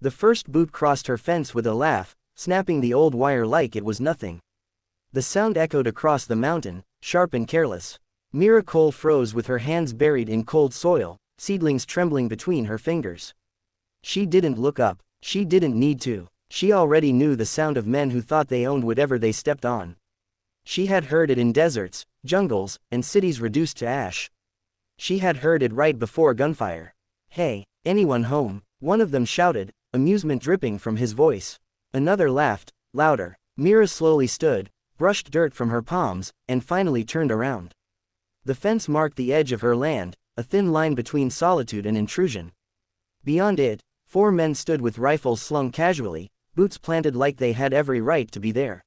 The first boot crossed her fence with a laugh, snapping the old wire like it was nothing. The sound echoed across the mountain, sharp and careless. Mira Cole froze with her hands buried in cold soil, seedlings trembling between her fingers. She didn't look up. She didn't need to. She already knew the sound of men who thought they owned whatever they stepped on. She had heard it in deserts, jungles, and cities reduced to ash. She had heard it right before gunfire. "Hey, anyone home?" one of them shouted, amusement dripping from his voice. Another laughed, louder. Mira slowly stood, brushed dirt from her palms, and finally turned around. The fence marked the edge of her land, a thin line between solitude and intrusion. Beyond it, 4 men stood with rifles slung casually, boots planted like they had every right to be there.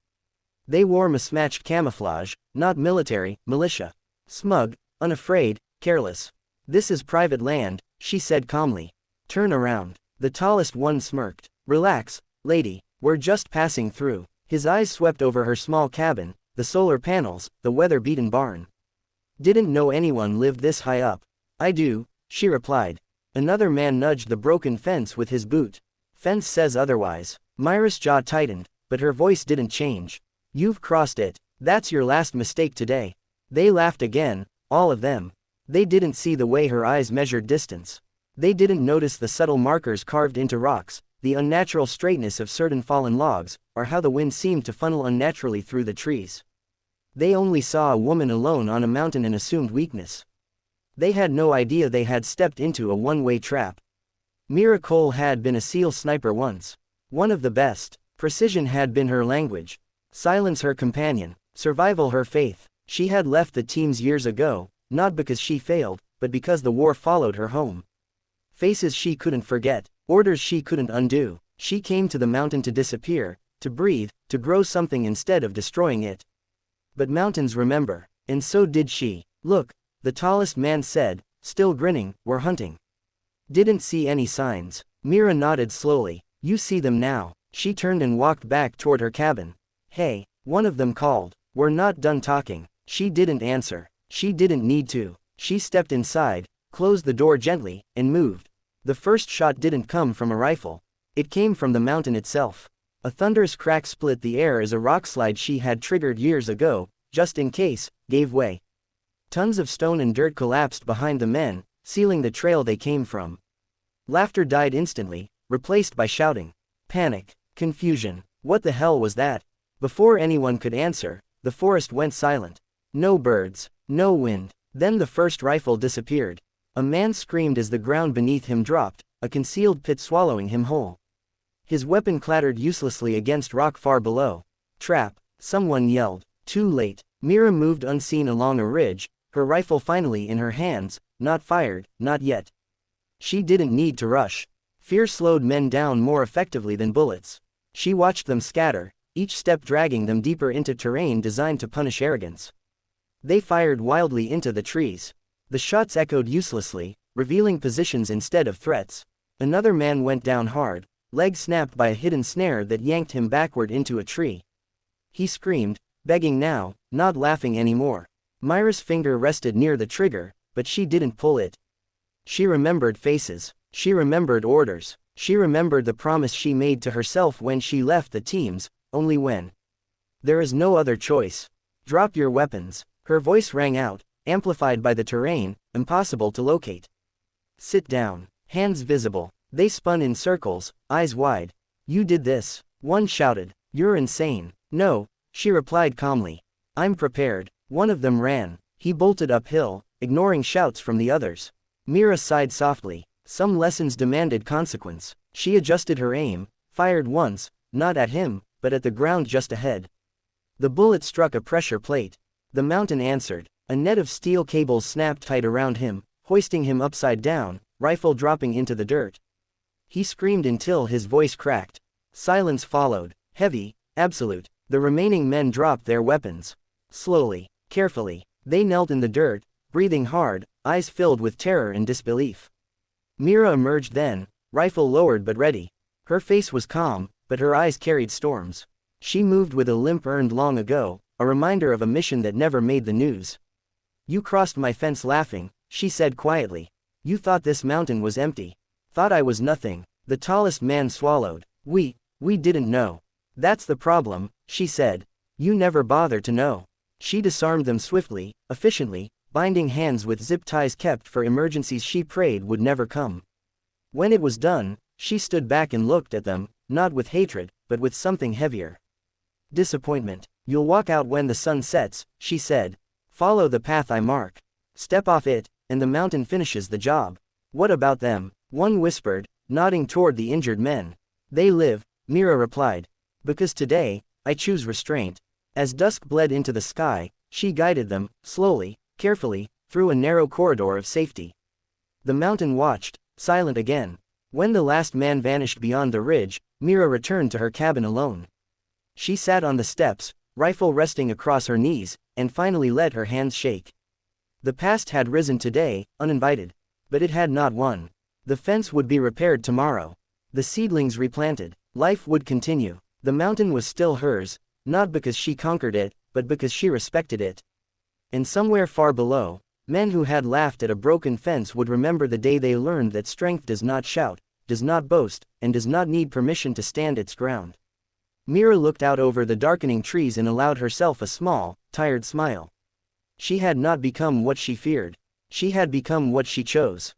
They wore mismatched camouflage, not military, militia. Smug, unafraid, careless. "This is private land," she said calmly. "Turn around." The tallest one smirked. "Relax, lady, we're just passing through." His eyes swept over her small cabin, the solar panels, the weather-beaten barn. "Didn't know anyone lived this high up." "I do," she replied. Another man nudged the broken fence with his boot. "Fence says otherwise." Myra's jaw tightened, but her voice didn't change. "You've crossed it. That's your last mistake today." They laughed again, all of them. They didn't see the way her eyes measured distance. They didn't notice the subtle markers carved into rocks, the unnatural straightness of certain fallen logs, or how the wind seemed to funnel unnaturally through the trees. They only saw a woman alone on a mountain and assumed weakness. They had no idea they had stepped into a one-way trap. Mira Cole had been a SEAL sniper once. One of the best. Precision had been her language. Silence her companion. Survival her faith. She had left the teams years ago, not because she failed, but because the war followed her home. Faces she couldn't forget, orders she couldn't undo. She came to the mountain to disappear, to breathe, to grow something instead of destroying it. But mountains remember, and so did she. "Look," the tallest man said, still grinning, "we're hunting." "Didn't see any signs." Mira nodded slowly. "You see them now." She turned and walked back toward her cabin. "Hey," one of them called. "We're not done talking." She didn't answer. She didn't need to. She stepped inside, closed the door gently, and moved. The first shot didn't come from a rifle. It came from the mountain itself. A thunderous crack split the air as a rockslide she had triggered years ago, just in case, gave way. Tons of stone and dirt collapsed behind the men, sealing the trail they came from. Laughter died instantly, replaced by shouting. Panic. Confusion. What the hell was that? Before anyone could answer, the forest went silent. No birds. No wind. Then the first rifle disappeared. A man screamed as the ground beneath him dropped, a concealed pit swallowing him whole. His weapon clattered uselessly against rock far below. "Trap," someone yelled. Too late. Mira moved unseen along a ridge, her rifle finally in her hands, not fired, not yet. She didn't need to rush. Fear slowed men down more effectively than bullets. She watched them scatter, each step dragging them deeper into terrain designed to punish arrogance. They fired wildly into the trees. The shots echoed uselessly, revealing positions instead of threats. Another man went down hard, leg snapped by a hidden snare that yanked him backward into a tree. He screamed, begging now, not laughing anymore. Myra's finger rested near the trigger, but she didn't pull it. She remembered faces. She remembered orders. She remembered the promise she made to herself when she left the teams, only when. "There is no other choice. Drop your weapons." Her voice rang out, amplified by the terrain, impossible to locate. "Sit down." Hands visible. They spun in circles, eyes wide. "You did this," one shouted. "You're insane." "No," she replied calmly. "I'm prepared." One of them ran. He bolted uphill, ignoring shouts from the others. Mira sighed softly. Some lessons demanded consequence. She adjusted her aim, fired once, not at him, but at the ground just ahead. The bullet struck a pressure plate. The mountain answered. A net of steel cables snapped tight around him, hoisting him upside down, rifle dropping into the dirt. He screamed until his voice cracked. Silence followed, heavy, absolute. The remaining men dropped their weapons. Slowly, carefully, they knelt in the dirt, breathing hard, eyes filled with terror and disbelief. Mira emerged then, rifle lowered but ready. Her face was calm, but her eyes carried storms. She moved with a limp earned long ago, a reminder of a mission that never made the news. "You crossed my fence laughing," she said quietly. "You thought this mountain was empty. Thought I was nothing. The tallest man swallowed. We didn't know. That's the problem, she said. You never bother to know. She disarmed them swiftly, efficiently, binding hands with zip ties kept for emergencies she prayed would never come. When it was done, she stood back and looked at them, not with hatred, but with something heavier. Disappointment. You'll walk out when the sun sets, she said. Follow the path I mark. Step off it, and the mountain finishes the job. What about them? One whispered, nodding toward the injured men. They live, Mira replied. Because today, I choose restraint. As dusk bled into the sky, she guided them, slowly, carefully, through a narrow corridor of safety. The mountain watched, silent again. When the last man vanished beyond the ridge, Mira returned to her cabin alone. She sat on the steps, rifle resting across her knees, and finally let her hands shake. The past had risen today, uninvited. But it had not won. The fence would be repaired tomorrow. The seedlings replanted. Life would continue. The mountain was still hers, not because she conquered it, but because she respected it. And somewhere far below, men who had laughed at a broken fence would remember the day they learned that strength does not shout, does not boast, and does not need permission to stand its ground. Mira looked out over the darkening trees and allowed herself a small, tired smile. She had not become what she feared. She had become what she chose.